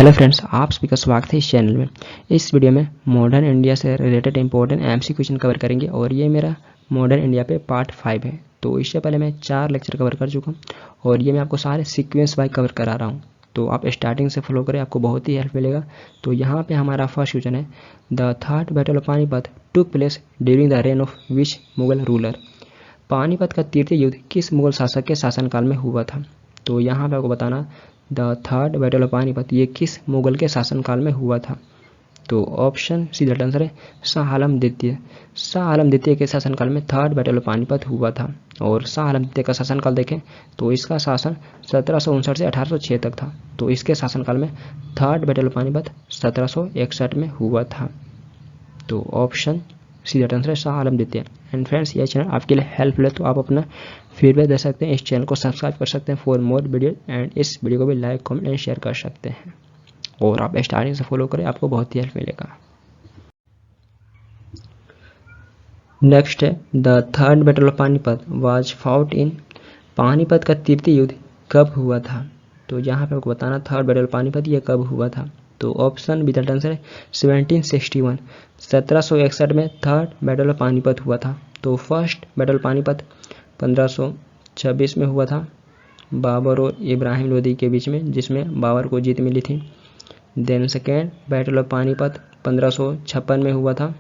Hello friends, आप सभी का स्वागत है इस चैनल में। इस वीडियो में मॉडर्न इंडिया से related important MC question cover करेंगे और ये मेरा मॉडर्न इंडिया पे पार्ट 5 है। तो इससे पहले मैं 4 लेक्चर कवर कर चुका हूँ और ये मैं आपको सारे सीक्वेंस वाइज कवर करा रहा हूँ। तो आप स्टार्टिंग से फॉलो करें, आपको बहुत ही हेल्प मिलेगा। तो यहाँ पे हमारा फर्स्ट क्वेश्चन है, the third battle of Panipat took place during the rain of which Mughal ruler. Panipat का तृतीय युद्ध किस मुगल शासक के शासनकाल में हुआ था? तो यहाँ पे आपको बताना the third battle of Panipat ये किस मुगल के शासनकाल में हुआ था? तो ऑप्शन सी द आंसर है शाह आलम द्वितीय। शाह आलम द्वितीय के शासनकाल में थर्ड बैटल ऑफ पानीपत हुआ था। और शाह आलम द्वितीय का शासनकाल देखें तो इसका शासन 1759 से 1806 तक था। तो इसके शासनकाल में थर्ड बैटल ऑफ पानीपत 1761 में हुआ था। तो ऑप्शन सी द आंसर है शाह आलम द्वितीय। एंड फ्रेंड्स, ये चैनल आपके लिए हेल्पफुल है, तो आप अपना फीडबैक दे सकते हैं, इस चैनल को सब्सक्राइब कर सकते हैं फॉर मोर वीडियो, एंड इस वीडियो को भी लाइक कमेंट एंड शेयर कर सकते हैं। और आप स्टार्टिंग से फॉलो करें, आपको बहुत ही हेल्प मिलेगा। नेक्स्ट है, the third battle of Panipat was fought in. Panipat का तृतीय युद्ध कब हुआ था? तो यहाँ पे आपको बताना थर्ड बैटल ऑफ पानीपत ये कब हुआ था। तो ऑप्शन बी द आंसर है 1761। 1761 में थर्ड बैटल ऑफ पानीपत हुआ था। तो फर्स्ट बैटल पानीपत 1526 में हुआ था, बाबर और इब्राहिम लोदी के बीच में, जिसमें बाबर को जीत मिली थी। Then second battle of Panipat 1556 में हुआ था,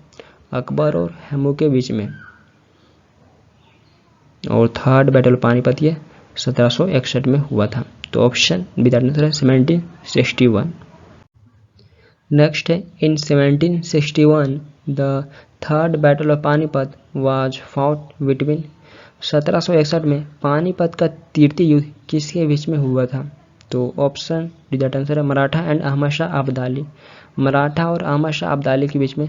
अकबर और हेमू के बीच में। और थर्ड बैटल ऑफ पानीपत ये 1761 में हुआ था। तो ऑप्शन बी द आंसर है 1761। नेक्स्ट है, इन 1761 the third battle of Panipat was fought between. 1761 में पानीपत का तृतीय युद्ध किसके बीच में हुआ था? तो ऑप्शन डी द आंसर है मराठा एंड अहमद शाह अब्दाली। मराठा और अहमद शाह अब्दाली के बीच में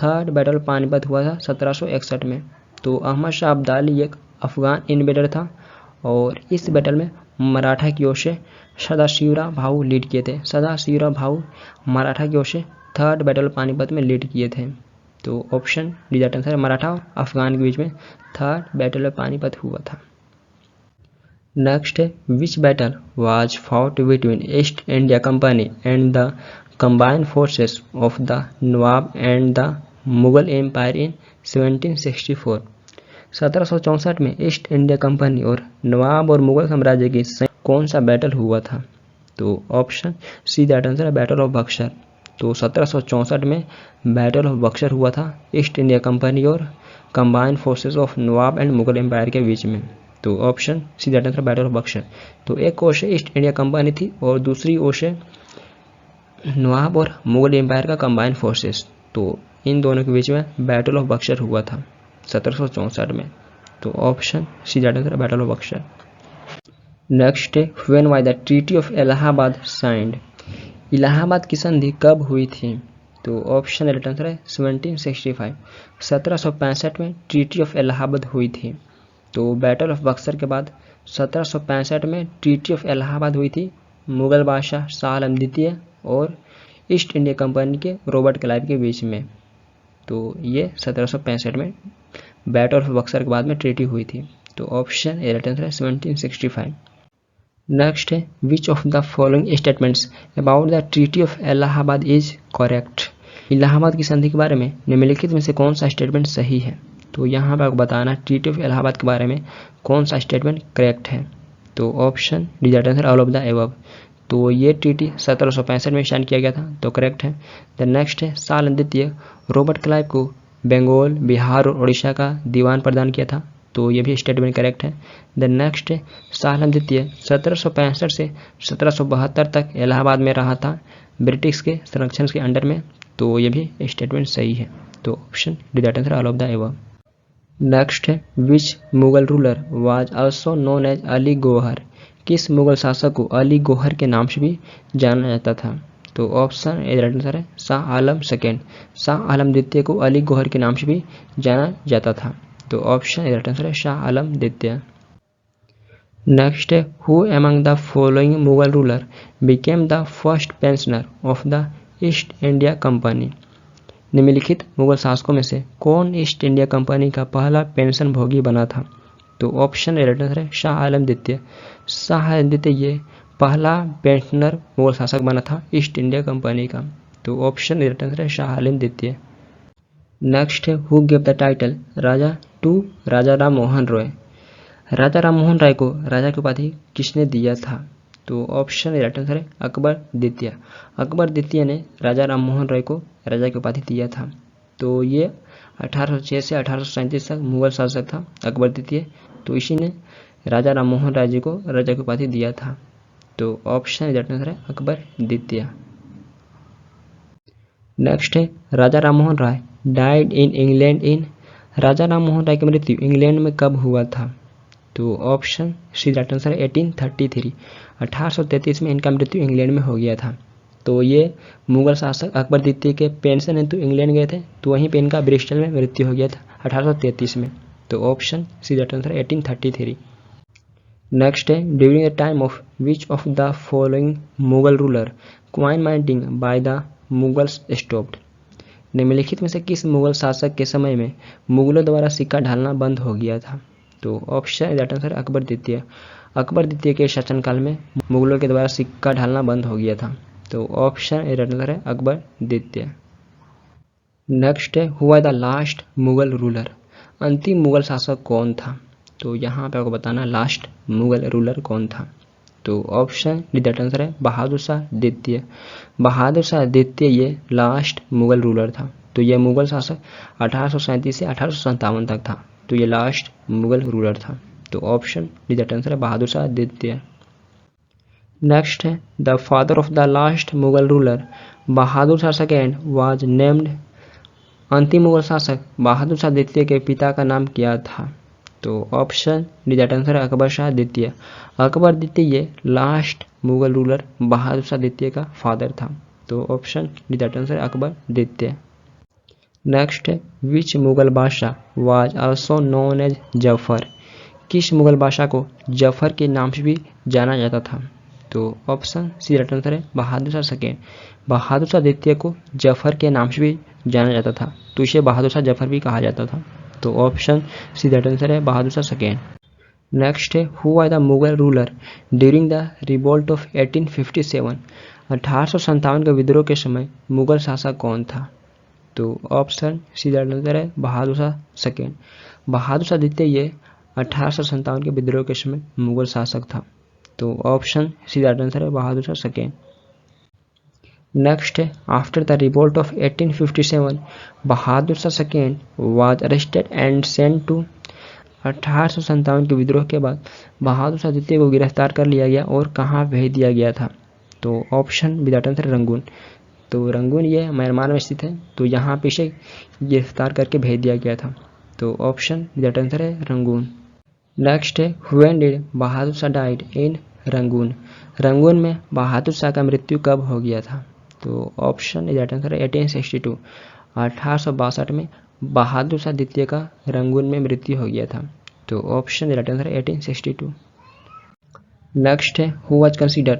थर्ड बैटल पानीपत हुआ था 1761 में। तो अहमद शाह अब्दाली एक अफगान इन्वेडर था और इस बैटल में मराठा की ओर से सदाशिवराव भाऊ लीड किए थे। सदाशिवराव भाऊ मराठा की ओर से थर्ड बैटल पानीपत में लीड किए थे। तो ऑप्शन डी द आंसर है मराठा और अफगान के बीच में थर्ड बैटल ऑफ पानीपत हुआ था। नेक्स्ट है, which battle was fought between East India Company and the combined forces of the nawab and the Mughal empire in 1764। 1764 में ईस्ट इंडिया कंपनी और नवाब और मुगल साम्राज्य की कौन सा बैटल हुआ था? तो ऑप्शन सी द आंसर है बैटल ऑफ बक्सर। तो 1764 में बैटल ऑफ बक्सर हुआ था ईस्ट इंडिया कंपनी और combined forces of nawab and Mughal empire के बीच में। तो option C the answer battle of Buxar. तो एक ओर से ईस्ट इंडिया कंपनी थी और दूसरी ओर से नवाब और मुगल एम्पायर का कंबाइंड फोर्सेस। तो इन दोनों के बीच में बैटल ऑफ बक्सर हुआ था 1764 में। तो option C the answer battle of Buxar. Next है, when was the treaty of Allahabad signed. Allahabad की संधि कब हुई थी? तो ऑप्शन राइट आंसर है 1765। 1765 में ट्रीटी ऑफ इलाहाबाद हुई थी। तो बैटल ऑफ बक्सर के बाद 1765 में ट्रीटी ऑफ इलाहाबाद हुई थी मुगल बादशाह शाह आलम द्वितीय और ईस्ट इंडिया कंपनी के रॉबर्ट क्लाइव के बीच में। तो ये 1765 में बैटल ऑफ बक्सर के बाद में ट्रीटी हुई थी। तो ऑप्शन ए राइट आंसर है 1765। नेक्स्ट है, विच of the following statements about the treaty of Allahabad is correct. Allahabad की संधि के बारे में निम्नलिखित में से कौन सा स्टेटमेंट सही है? तो यहाँ पर आपको बताना ट्रीटी ऑफ इलाहाबाद के बारे में कौन सा स्टेटमेंट करेक्ट है। तो option D the answer all of the above. तो ये ट्रीटी 1765 में साइन किया गया था, तो करेक्ट है। द नेक्स्ट है, शाह आलम द्वितीय रॉबर्ट क्लाइव को बंगाल, बिहार और उड़ीसा का दीवान प्रदान किया था, तो ये भी स्टेटमेंट करेक्ट है। द नेक्स्ट है, शाह आलम द्वितीय 1765 से 1772 तक इलाहाबाद में रहा था ब्रिटिश के संरक्षण के अंडर में, तो ये भी स्टेटमेंट सही है। तो option D the answer all of the above. Next है, which Mughal ruler was also known as Ali Gauhar. किस मुगल शासक को अली गौहर के नाम से भी जाना जाता था? तो ऑप्शन ए राइट आंसर है शाह आलम सेकेंड। शाह आलम द्वितीय को अली गौहर के नाम से भी जाना जाता था। तो ऑप्शन ए राइट आंसर है शाह आलम द्वितीय। नेक्स्ट है, who among the following Mughal ruler became the first pensioner of the east India company. निम्नलिखित मुगल शासकों में से कौन ईस्ट इंडिया कंपनी का पहला पेंशन भोगी बना था? तो ऑप्शन ए राइट आंसर है शाह आलम द्वितीय। शाह आलम द्वितीय ये पहला पेंशनर मुगल शासक बना था ईस्ट इंडिया कंपनी का। तो ऑप्शन राइट आंसर है शाह आलम द्वितीय। नेक्स्ट है who give the title Raja to Raja Ram Mohan Roy. Raja Ram Mohan Roy को राजा की उपाधि किसने दिया था? तो ऑप्शन राइट आंसर है अकबर द्वितीय। अकबर द्वितीय ने राजा राम मोहन राय को राजा की उपाधि दिया था। तो ये 1806 से 1837 तक मुगल शासक था अकबर द्वितीय। तो इसी ने राजा राम मोहन राय जी को राजा की उपाधि दिया था। तो ऑप्शन राइट आंसर है अकबर द्वितीय। नेक्स्ट है राजा राम मोहन राय डाइड इन इंग्लैंड इन। राजा राम मोहन राय की मृत्यु इंग्लैंड में कब हुआ था? तो ऑप्शन सी राइट आंसर है 1833। 1833 में इनका मृत्यु इंग्लैंड में हो गया था। तो ये मुगल शासक अकबर द्वितीय के पेंशन हेतु इंग्लैंड गए थे, तो वहीं पे इनका ब्रिस्टल में मृत्यु हो गया था 1833 में। तो ऑप्शन सी राइट आंसर है 1833। नेक्स्ट है during the time of which of the following Mughal ruler coin minting by the Mughals stopped. निम्नलिखित में से किस मुगल शासक के समय में मुगलों द्वारा सिक्का ढालना बंद हो गया था? तो ऑप्शन राइट आंसर है अकबर द्वितीय। अकबर द्वितीय के शासनकाल में मुगलों के द्वारा सिक्का ढालना बंद हो गया था। तो ऑप्शन राइट आंसर है अकबर द्वितीय। नेक्स्ट है who was the last Mughal ruler. अंतिम मुगल शासक कौन था? तो यहाँ पे आपको बताना लास्ट मुगल रूलर कौन था। तो ऑप्शन राइट आंसर है बहादुर शाह द्वितीय। बहादुर शाह द्वितीय ये लास्ट मुगल रूलर था। तो ये मुगल शासक 1837 से 1857 तक था। तो ये लास्ट मुगल रूलर था। तो ऑप्शन राइट आंसर है बहादुर शाह द्वितीय। नेक्स्ट है the father of the last Mughal ruler Bahadur Shah second was named. अंतिम मुगल शासक बहादुर शाह द्वितीय के पिता का नाम क्या था? तो ऑप्शन राइट आंसर है अकबर शाह द्वितीय। अकबर द्वितीय ये लास्ट मुगल रूलर बहादुर शाह द्वितीय का फादर था। तो ऑप्शन राइट आंसर है अकबर द्वितीय। नेक्स्ट है which Mughal badshah was also known as Zafar. किस मुगल बादशाह को जफर के नाम से भी जाना जाता था? तो ऑप्शन सी राइट आंसर है बहादुर शाह सेकेंड। बहादुर शाह द्वितीय को जफर के नाम से भी जाना जाता था, तो इसे बहादुर शाह जफर भी कहा जाता था। तो ऑप्शन सी राइट आंसर है बहादुर शाह सेकेंड। नेक्स्ट है who was the Mughal ruler during the revolt of 1857। 1857 के विद्रोह के समय मुगल शासक कौन था? तो ऑप्शन सी राइट आंसर है बहादुर शाह सेकेंड। बहादुर शाह द्वितीय ये 1857 के विद्रोह के समय मुगल शासक था। तो ऑप्शन सी राइट आंसर है बहादुर शाह सेकेंड। नेक्स्ट है after the revolt of 1857 Bahadur Shah second was arrested and sent to. 1857 के विद्रोह के बाद बहादुर शाह द्वितीय को गिरफ्तार कर लिया गया और कहाँ भेज दिया गया था? तो ऑप्शन राइट आंसर रंगून। तो रंगून ये म्यांमार में स्थित है, तो यहाँ पे इसे गिरफ्तार करके भेज दिया गया था। तो ऑप्शन राइट आंसर है रंगून। नेक्स्ट है when did Bahadur Shah died in Rangoon. Rangoon में बहादुर शाह का मृत्यु कब हो गया था? तो ऑप्शन राइट आंसर है 1862। 1862 में बहादुर शाह द्वितीय का रंगून में मृत्यु हो गया था। तो ऑप्शन राइट आंसर है 1862। नेक्स्ट है who was considered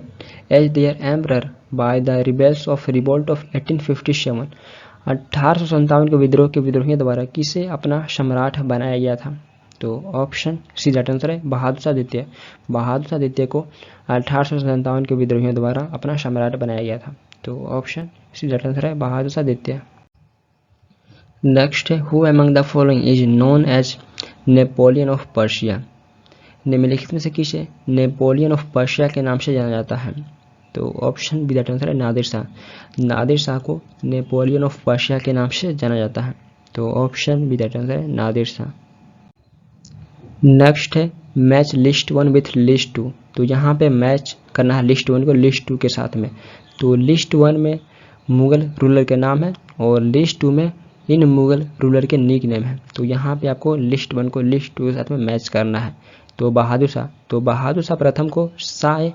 as their emperor by the rebels of revolt of 1857। 1857 के विद्रोह के विद्रोहियों द्वारा किसे अपना सम्राट बनाया गया था? तो ऑप्शन सी राइट आंसर है बहादुर शाह द्वितीय। बहादुर शाह द्वितीय को 1857 के विद्रोहियों द्वारा अपना सम्राट बनाया गया था। तो ऑप्शन सी राइट आंसर है बहादुर शाह द्वितीय। नेक्स्ट है who among the following is known as Napoleon of Persia. निम्नलिखित में से किसे नेपोलियन ऑफ पर्शिया के नाम से जाना जाता है? तो ऑप्शन बी राइट आंसर है नादिर शाह। नादिर शाह को नेपोलियन ऑफ पर्शिया के नाम से जाना जाता है। तो ऑप्शन बी राइट आंसर है नादिर शाह। नेक्स्ट है मैच लिस्ट 1 विथ लिस्ट 2। तो यहाँ पे मैच करना है लिस्ट 1 को लिस्ट 2 के साथ में। तो लिस्ट 1 में मुगल रूलर के नाम है और लिस्ट 2 में इन मुगल रूलर के निक नेम है। तो यहाँ पे आपको लिस्ट 1 को लिस्ट 2 के साथ में मैच करना है। तो बहादुर शाह प्रथम को शाह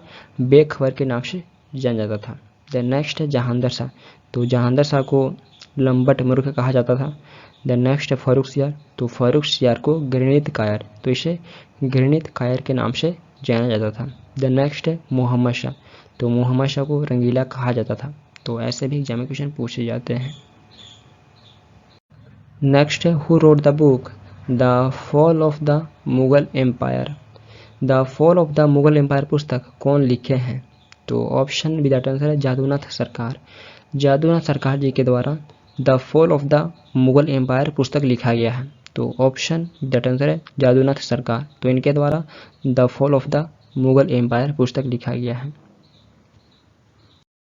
बेखबर के नाम से जाना जाता था। देन नेक्स्ट है जहांदर शाह। तो जहांदर शाह को लंबट मूर्ख कहा जाता था। देन नेक्स्ट है फारूक सियार। तो फारूक सियार को घृणित कायर, तो इसे घृणित कायर के नाम से जाना जाता था। देन नेक्स्ट है मोहम्मद शाह। तो मोहम्मद शाह को रंगीला कहा जाता था। तो ऐसे भी एग्जाम में क्वेश्चन पूछे जाते हैं। नेक्स्ट है who wrote the book the fall of the Mughal empire. The fall of the Mughal empire पुस्तक कौन लिखे हैं? तो ऑप्शन विदाउट आंसर है जादूनाथ सरकार। जादूनाथ सरकार जी के द्वारा the fall of the Mughal empire पुस्तक लिखा गया है। तो ऑप्शन विदाउट आंसर है जादूनाथ सरकार। तो इनके द्वारा the fall of the Mughal empire पुस्तक लिखा गया है।